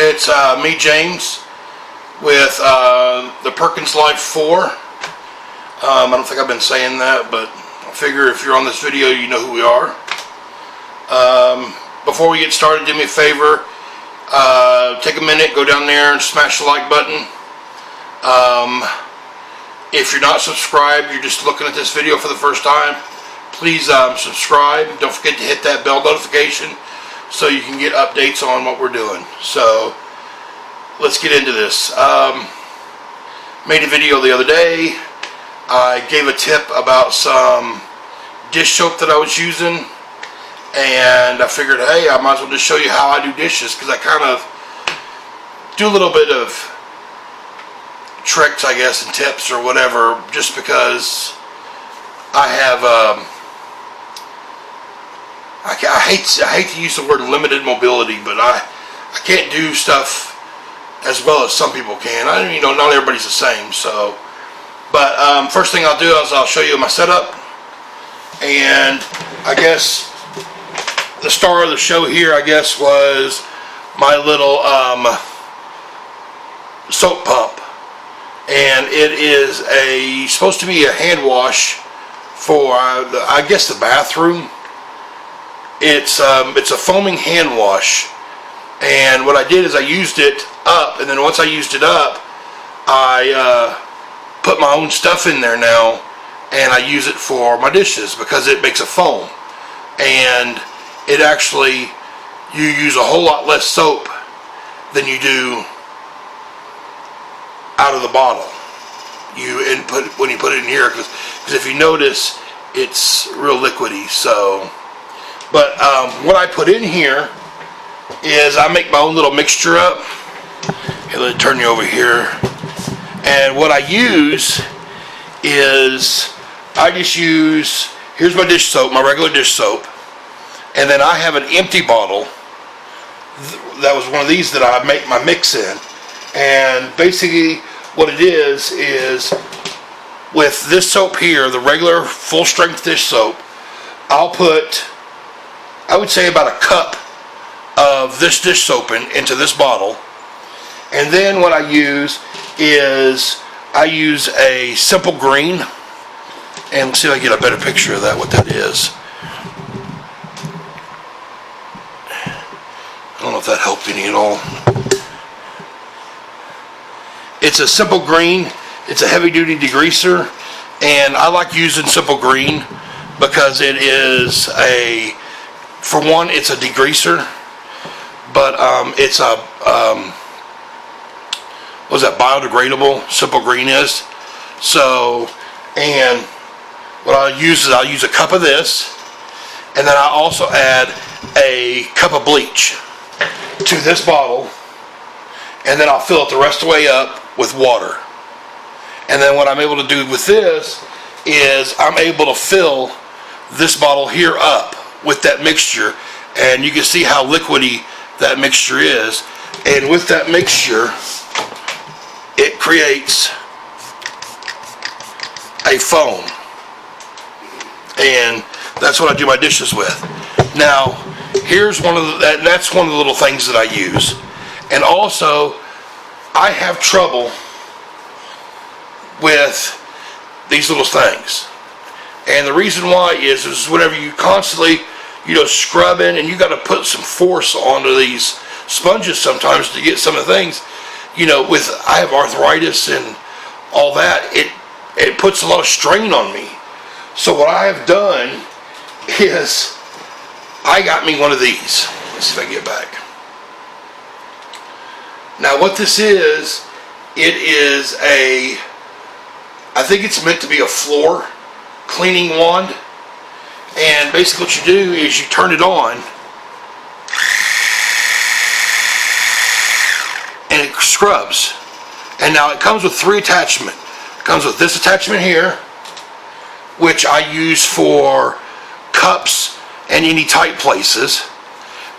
It's me, James, with the Perkins Life 4. I don't think I've been saying that, but I figure if you're on this video, you know who we are. Before we get started, do me a favor. Take a minute, go down there and smash the like button. If you're not subscribed, you're just looking at this video for the first time, please subscribe. Don't forget to hit that bell notification so you can get updates on what we're doing. So let's get into this. Made a video the other day. I gave a tip about some dish soap that I was using, and I figured, hey, I might as well just show you how I do dishes, because I kind of do a little bit of tricks, I guess, and tips or whatever, just because I have I hate to use the word limited mobility, but I can't do stuff as well as some people can. Not everybody's the same. So, but first thing I'll do is I'll show you my setup, and I guess the star of the show here, I guess, was my little soap pump, and it is supposed to be a hand wash for I guess the bathroom. It's a foaming hand wash, and what I did is I used it up, and then once I used it up, I put my own stuff in there now, and I use it for my dishes because it makes a foam, and it actually, you use a whole lot less soap than you do out of the bottle. When you put it in here, because if you notice, it's real liquidy. So. But what I put in here is I make my own little mixture up. Hey, let me turn you over here. And what I use is, I just use, here's my dish soap, my regular dish soap. And then I have an empty bottle. That was one of these that I make my mix in. And basically what it is with this soap here, the regular full strength dish soap, I'll put, I would say, about a cup of this dish soap into this bottle. And then what I use is I use a simple green, and let's see if I get a better picture of that, what that is. I don't know if that helped any at all. It's a simple green. It's a heavy duty degreaser, and I like using simple green because it is for one, it's a degreaser, but it's a what's that, biodegradable, simple green is. So, and what I'll use is I'll use a cup of this, and then I also add a cup of bleach to this bottle, and then I'll fill it the rest of the way up with water. And then what I'm able to do with this is I'm able to fill this bottle here up with that mixture, and you can see how liquidy that mixture is. And with that mixture, it creates a foam, and that's what I do my dishes with. Now, here's that's one of the little things that I use. And also, I have trouble with these little things. And the reason why is whenever you constantly, scrubbing, and you got to put some force onto these sponges sometimes to get some of the things, I have arthritis and all that, it puts a lot of strain on me. So what I have done is I got me one of these. Let's see if I can get back. Now what this is, it is I think it's meant to be a floor cleaning wand, and basically what you do is you turn it on, and it scrubs. And now it comes with 3 attachments. It comes with this attachment here, which I use for cups and any tight places.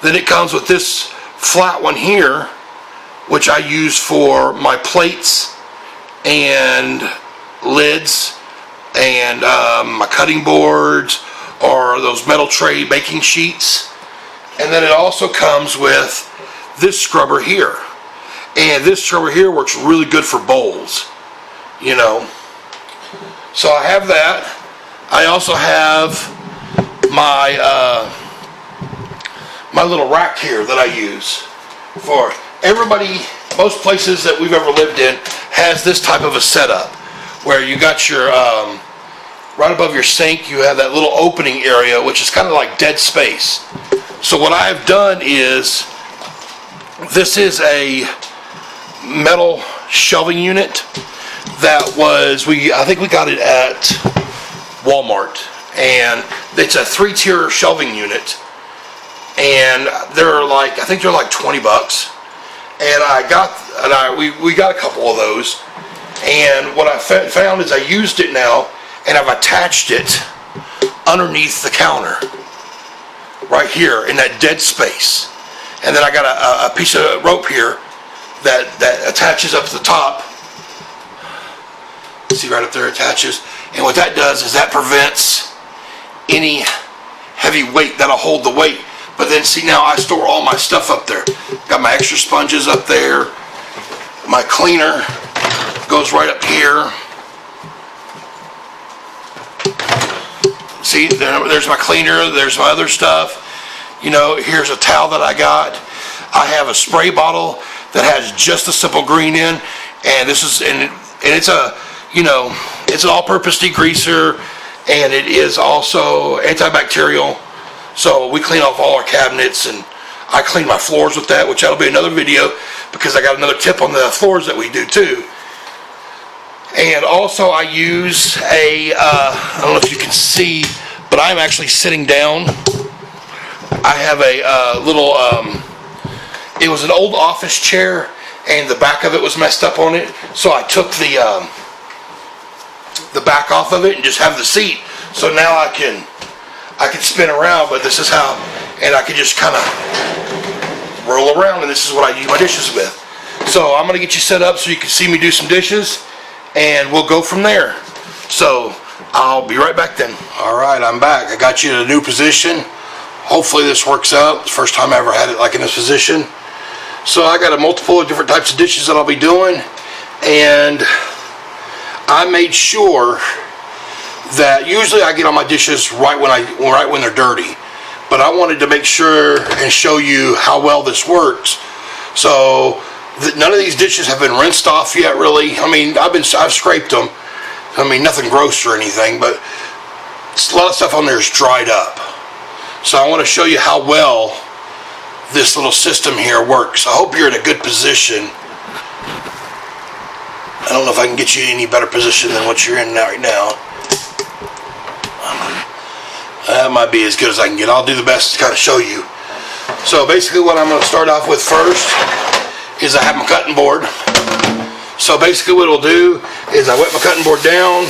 Then it comes with this flat one here, which I use for my plates and lids and my cutting boards, or those metal tray baking sheets. And then it also comes with this scrubber here, And this over here works really good for bowls, you know. So I have that. I also have my my little rack here that I use for everybody. Most places that we've ever lived in has this type of a setup where you got your right above your sink, you have that little opening area, which is kind of like dead space. So what I've done is, this is a metal shelving unit that was, I think we got it at Walmart, and it's a 3-tier shelving unit, and they're like, I think they're like 20 bucks, and we got a couple of those, and what I found is I used it now, and I've attached it underneath the counter right here in that dead space, and then I got a piece of rope here that attaches up to the top. See right up there, attaches, and what that does is that prevents any heavy weight. That'll hold the weight. But then see, now I store all my stuff up there. Got my extra sponges up there. My cleaner goes right up here. See, there's my cleaner, there's my other stuff. You know, here's a towel that I got. I have a spray bottle that has just a simple green in, and this is, and it's a, you know, it's an all-purpose degreaser, and it is also antibacterial. So we clean off all our cabinets, and I clean my floors with that, which that'll be another video, because I got another tip on the floors that we do too. And also I use a, I don't know if you can see, but I'm actually sitting down. I have a little, it was an old office chair, and the back of it was messed up on it, so I took the back off of it and just have the seat. So now I can spin around, but this is how, and I can just kind of roll around, and this is what I do my dishes with. So I'm going to get you set up so you can see me do some dishes, and we'll go from there. So I'll be right back then. Alright, I'm back. I got you in a new position. Hopefully this works out. It's the first time I ever had it like in this position. So I got a multiple of different types of dishes that I'll be doing, and I made sure that usually I get on my dishes right when they're dirty, but I wanted to make sure and show you how well this works. So none of these dishes have been rinsed off yet, really. I mean, I've scraped them. I mean, nothing gross or anything, but a lot of stuff on there is dried up. So I want to show you how well this little system here works. I hope you're in a good position. I don't know if I can get you in any better position than what you're in right now. That might be as good as I can get. I'll do the best to kind of show you. So basically what I'm going to start off with first is I have my cutting board. So basically what it'll do is I wet my cutting board down,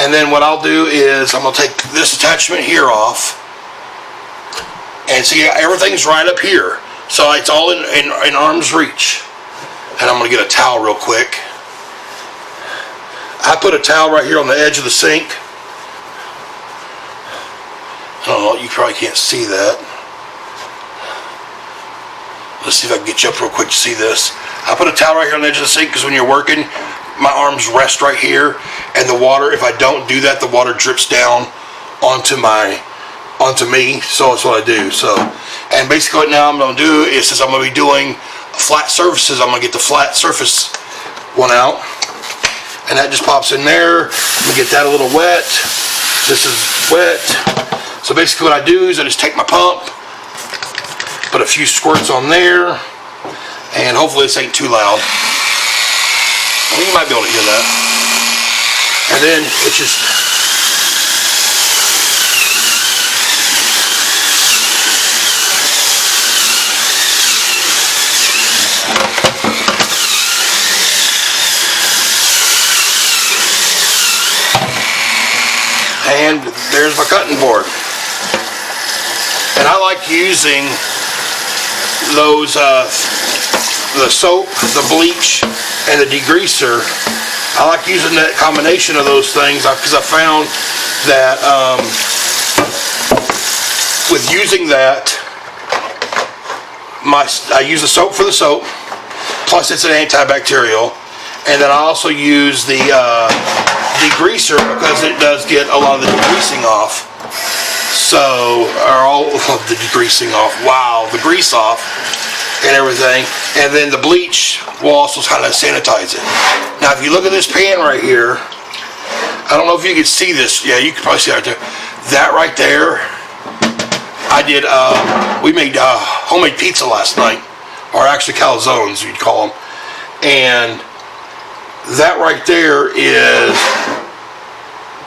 and then what I'll do is I'm going to take this attachment here off, and see, everything's right up here, so it's all in arm's reach. And I'm going to get a towel real quick. I put a towel right here on the edge of the sink. I don't know, you probably can't see that. Let's see if I can get you up real quick to see this. I put a towel right here on the edge of the sink because when you're working, my arms rest right here, and the water, if I don't do that, the water drips down onto me, so that's what I do. So, and basically what now I'm going to do is, since I'm going to be doing flat surfaces, I'm going to get the flat surface one out, and that just pops in there. I'm going to get that a little wet. This is wet. So basically what I do is I just take my pump, put a few squirts on there, and hopefully this ain't too loud. I mean, you might be able to hear that. And then it's just, and there's my cutting board. And I like using those, the soap, the bleach, and the degreaser. I like using that combination of those things because I found that with using that, I use the soap for the soap, plus it's an antibacterial. And then I also use the degreaser because it does get a lot of the degreasing off. So, or all of the degreasing off. Wow, the grease off and everything. And then the bleach will also kind of sanitize it. Now, if you look at this pan right here, I don't know if you can see this. Yeah, you can probably see it right there. That right there, I did, we made homemade pizza last night. Or actually calzones, you'd call them. And that right there is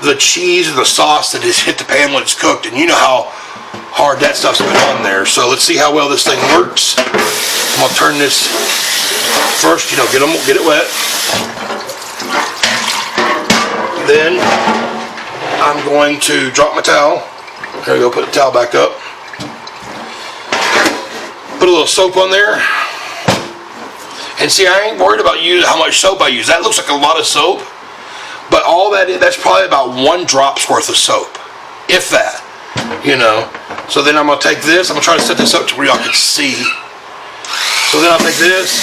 the cheese and the sauce that has hit the pan when it's cooked. And you know how hard that stuff's been on there. So let's see how well this thing works. I'm going to turn this first, you know, get it wet. Then I'm going to drop my towel. There we go, put the towel back up. Put a little soap on there. And see, I ain't worried about how much soap I use. That looks like a lot of soap. But all that's probably about 1 drop's worth of soap. If that. You know. So then I'm going to take this. I'm going to try to set this up to where y'all can see. So then I'll take this.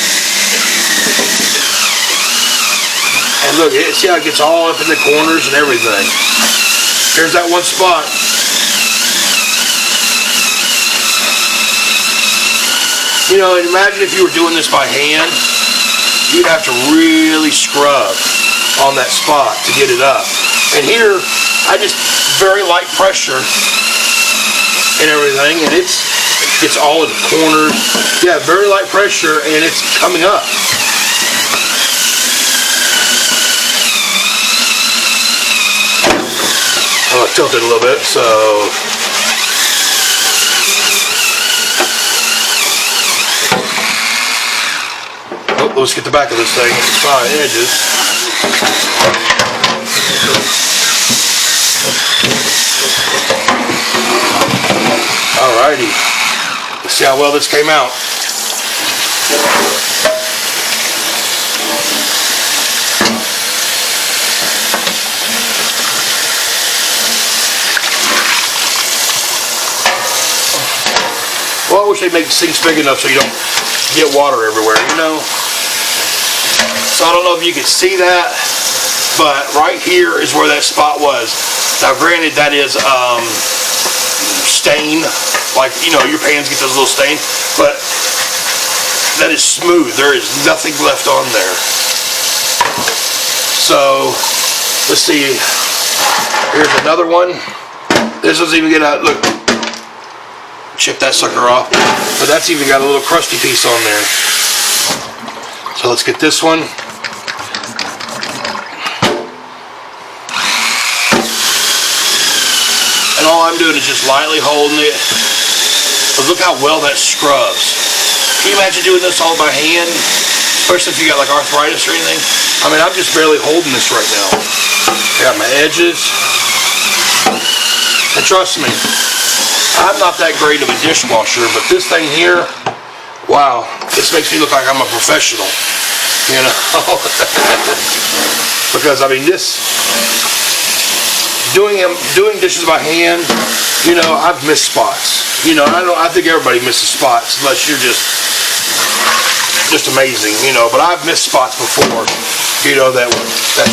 And look, see how it gets all up in the corners and everything. Here's that one spot. You know, and imagine if you were doing this by hand, you'd have to really scrub on that spot to get it up. And here, I just very light pressure and everything, and it's all in the corners. Yeah, very light pressure, and it's coming up. I'm gonna tilt it a little bit, so. Oh, let's get the back of this thing. It's fine edges. Alrighty. Let's see how well this came out. Well, I wish they'd make this thing big enough so you don't get water everywhere, you know? So I don't know if you can see that, but right here is where that spot was. Now granted, that is stain, like, you know, your pans get those little stains, but that is smooth. There is nothing left on there. So, let's see. Here's another one. This doesn't even get out, look. Chip that sucker off, but that's even got a little crusty piece on there. So let's get this one. And all I'm doing is just lightly holding it. But look how well that scrubs. Can you imagine doing this all by hand? Especially if you got like arthritis or anything. I mean, I'm just barely holding this right now. I got my edges. And trust me, I'm not that great of a dishwasher, but this thing here, wow, this makes me look like I'm a professional, you know? Because, I mean, doing dishes by hand, you know, I've missed spots. You know, I think everybody misses spots, unless you're just amazing, you know, but I've missed spots before, you know, that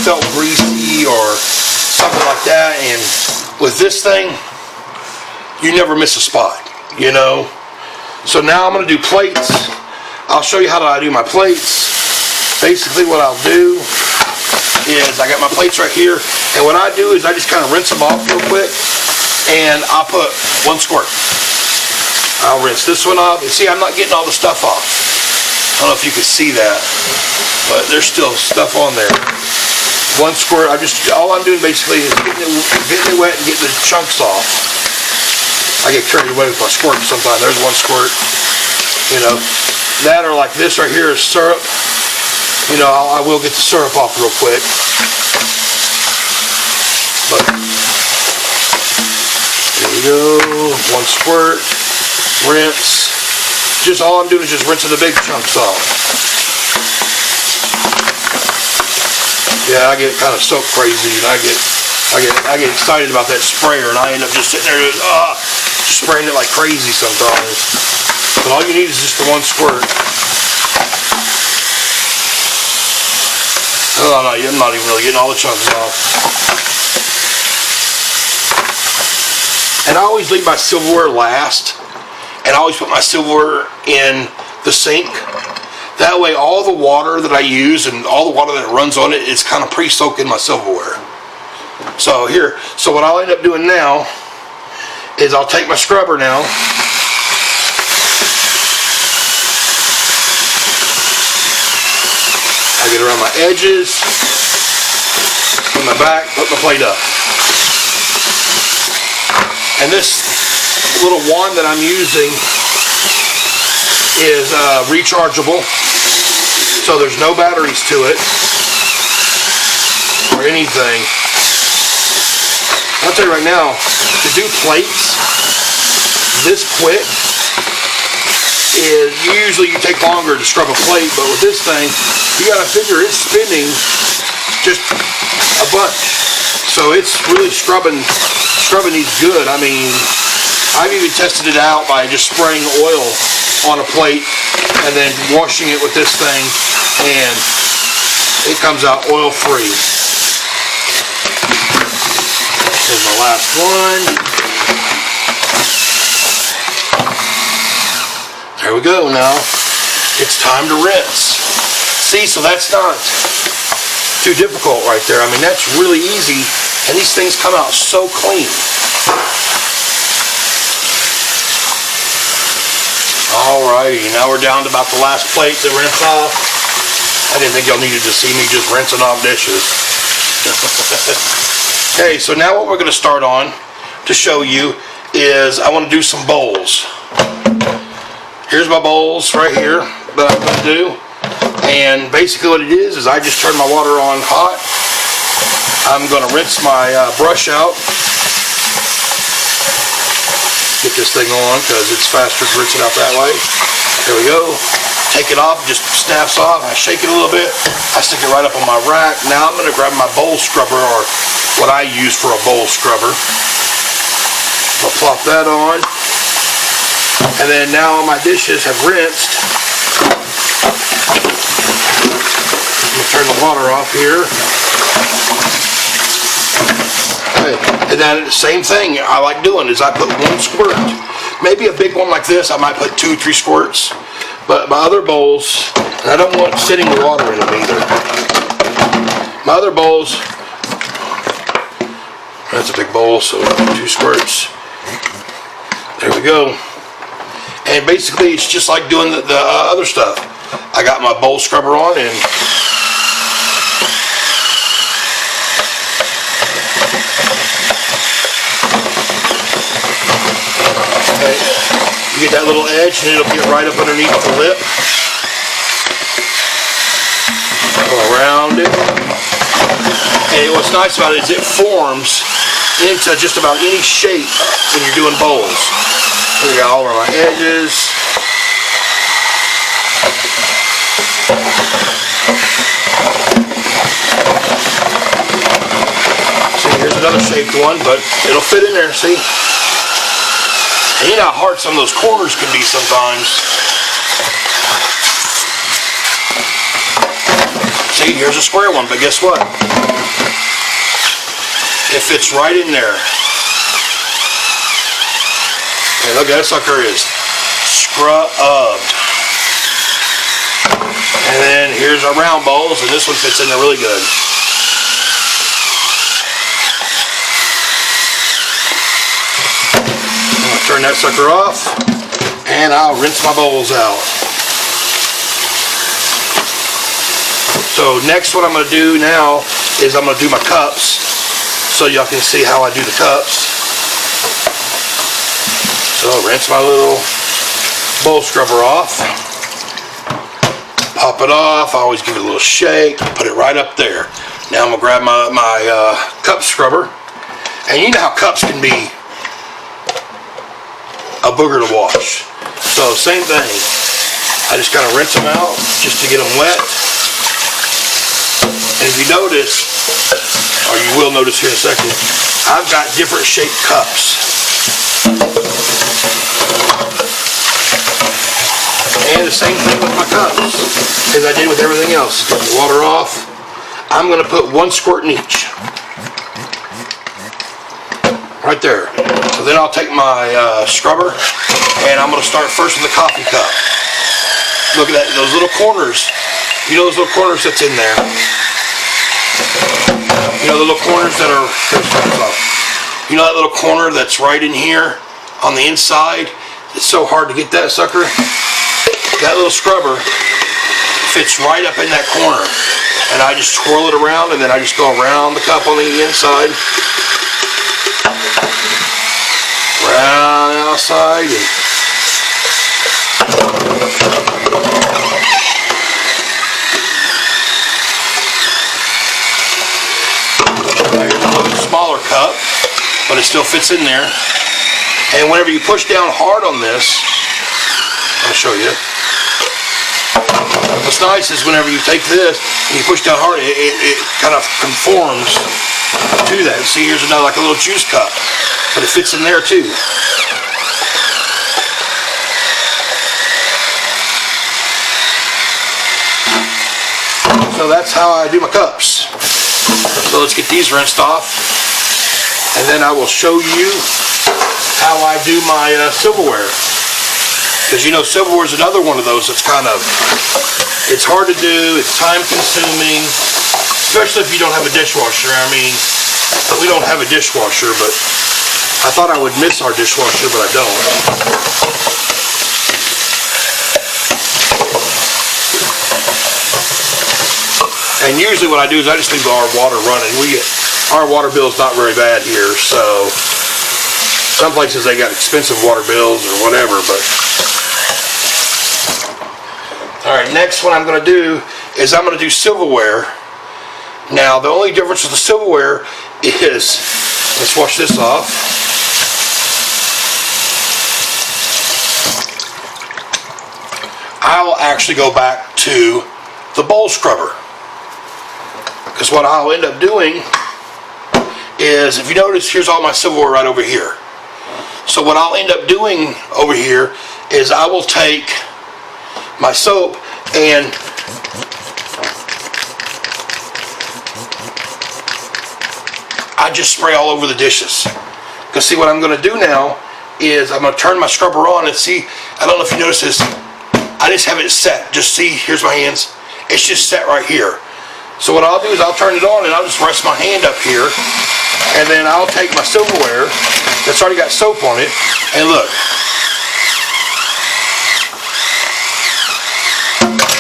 felt greasy or something like that, and with this thing, you never miss a spot, you know. So now I'm going to do plates. I'll show you how I do my plates. Basically what I'll do is I got my plates right here, and what I do is I just kind of rinse them off real quick, and I'll put 1 squirt. I'll rinse this one off, and see, I'm not getting all the stuff off. I don't know if you can see that, but there's still stuff on there. 1 squirt, all I'm doing basically is getting it wet and getting the chunks off. I get carried away with my squirt sometimes. There's 1 squirt, you know. That or like this right here is syrup. You know, I will get the syrup off real quick. But there we go. 1 squirt, rinse. Just all I'm doing is just rinsing the big chunks off. Yeah, I get kind of soap crazy, and I get excited about that sprayer, and I end up just sitting there spraying it like crazy sometimes. But all you need is just the 1 squirt. Oh, no, I'm not even really getting all the chunks off. And I always leave my silverware last. And I always put my silverware in the sink. That way all the water that I use and all the water that runs on it is kind of pre-soaked in my silverware. So what I'll end up doing now is I'll take my scrubber now. I get around my edges, put my back, put my plate up. And this little wand that I'm using is rechargeable, so there's no batteries to it or anything. I'll tell you right now, to do plates this quick is usually you take longer to scrub a plate, but with this thing, you gotta figure it's spinning just a bunch. So it's really scrubbing these good. I mean, I've even tested it out by just spraying oil on a plate and then washing it with this thing, and it comes out oil free. Here's my last one. There we go. Now it's time to rinse. See, so that's not too difficult right there. I mean, that's really easy, and these things come out so clean. Alrighty, now we're down to about the last plate to rinse off. I didn't think y'all needed to see me just rinsing off dishes. Okay, so now what we're going to start on to show you is I want to do some bowls. Here's my bowls right here that I'm going to do. And basically what it is I just turn my water on hot. I'm going to rinse my brush out. Get this thing on because it's faster to rinse it out that way. There we go. Take it off, just snaps off. I shake it a little bit. I stick it right up on my rack. Now I'm going to grab my bowl scrubber, or what I use for a bowl scrubber. I'll plop that on. And then now my dishes have rinsed. I'm going to turn the water off here. And then same thing I like doing is I put one squirt. Maybe a big one like this, I might put 2 or 3 squirts. But my other bowls, and I don't want sitting water in them either. My other bowls, that's a big bowl, so 2 squirts. There we go. And basically it's just like doing the other stuff. I got my bowl scrubber on, and you get that little edge and it'll get right up underneath the lip. Go around it. And what's nice about it is it forms into just about any shape when you're doing bowls. Here we got all over my edges. See, here's another shaped one, but it'll fit in there, see? And you know how hard some of those corners can be sometimes. See, here's a square one, but guess what? It fits right in there. Okay, look, that sucker is scrubbed. And then here's our round bowls, and this one fits in there really good. Turn that sucker off, and I'll rinse my bowls out. So next what I'm going to do now is I'm going to do my cups, so y'all can see how I do the cups. So I'll rinse my little bowl scrubber off, pop it off. I always give it a little shake, put it right up there. Now I'm going to grab my cup scrubber, and you know how cups can be a booger to wash. So same thing. I just kind of rinse them out just to get them wet. And if you notice, or you will notice here in a second, I've got different shaped cups. And the same thing with my cups as I did with everything else. Get the water off. I'm going to put 1 squirt in each. Right there. So then I'll take my scrubber, and I'm going to start first with the coffee cup. Look at that, those little corners. You know those little corners that's in there? You know the little corners that are, you know that little corner that's right in here on the inside? It's so hard to get that sucker. That little scrubber fits right up in that corner. And I just twirl it around, and then I just go around the cup on the inside. Around the outside. Here's a little bit smaller cup, but it still fits in there. And whenever you push down hard on this, I'll show you. What's nice is whenever you take this and you push down hard, it kind of conforms to that. See, here's another, like a little juice cup, but it fits in there too. So that's how I do my cups. So let's get these rinsed off, and then I will show you how I do my silverware. Because you know, silverware is another one of those that's kind of, it's hard to do, it's time consuming, especially if you don't have a dishwasher. I mean, we don't have a dishwasher, but I thought I would miss our dishwasher, but I don't. And usually what I do is I just leave our water running. Our water bill is not very bad here, so some places they got expensive water bills or whatever, but alright, next what I'm going to do is I'm going to do silverware. Now the only difference with the silverware is, let's wash this off. I'll actually go back to the bowl scrubber. Because what I'll end up doing is, if you notice, here's all my silverware right over here. So what I'll end up doing over here is I will take my soap and I just spray all over the dishes. Because see, what I'm going to do now is I'm going to turn my scrubber on and see, I don't know if you notice this, I just have it set. Just see, here's my hands. It's just set right here. So what I'll do is I'll turn it on and I'll just rest my hand up here, and then I'll take my silverware that's already got soap on it, and look.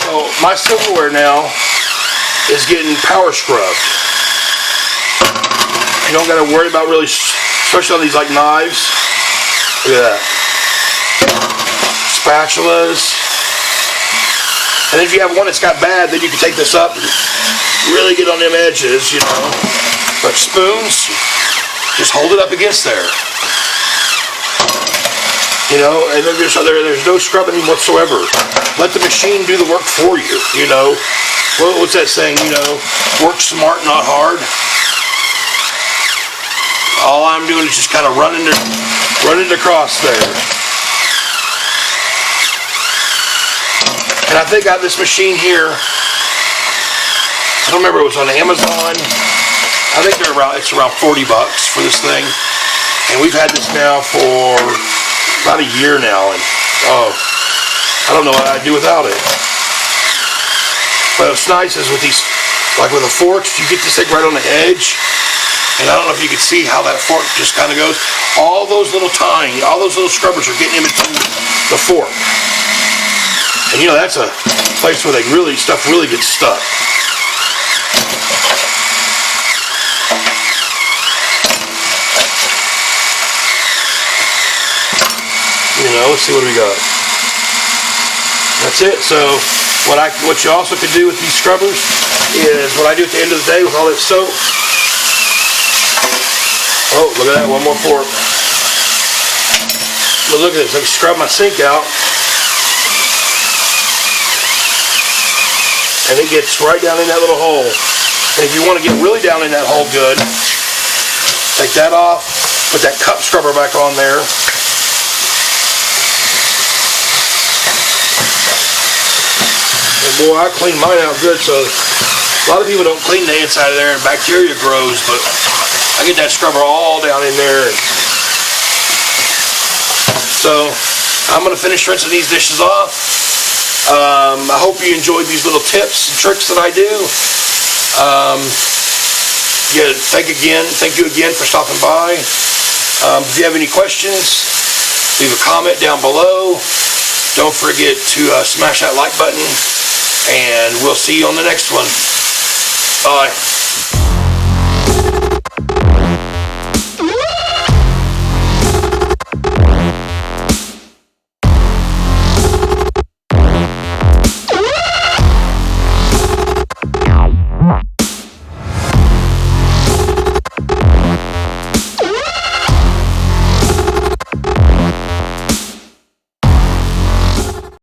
So my silverware now is getting power scrubbed. You don't got to worry about really, especially on these like knives. Look at that. Spatulas. And if you have one that's got bad, then you can take this up and really get on them edges, you know. But spoons, just hold it up against there. You know, and there's no scrubbing whatsoever. Let the machine do the work for you, you know. What's that saying, you know, work smart, not hard. All I'm doing is just kind of running across there. And I think I have this machine here, I don't remember, it was on Amazon. I think it's around 40 bucks for this thing. And we've had this now for about a year now, and oh, I don't know what I'd do without it. But what's nice is with these, like with the forks, you get this thing right on the edge. And I don't know if you can see how that fork just kind of goes. All those little scrubbers are getting in between the fork. And you know, that's a place where stuff really gets stuck. You know, let's see what we got. That's it. So what you also could do with these scrubbers is what I do at the end of the day with all that soap. Oh, look at that, one more fork. But look at this, I can scrub my sink out. And it gets right down in that little hole. And if you want to get really down in that hole good, take that off, put that cup scrubber back on there. And boy, I cleaned mine out good, so A lot of people don't clean the inside of there and bacteria grows, but I get that scrubber all down in there. So I'm going to finish rinsing these dishes off. I hope you enjoyed these little tips and tricks that I do. Yeah, thank you again for stopping by. If you have any questions, leave a comment down below. Don't forget to smash that like button, and we'll see you on the next one. Bye.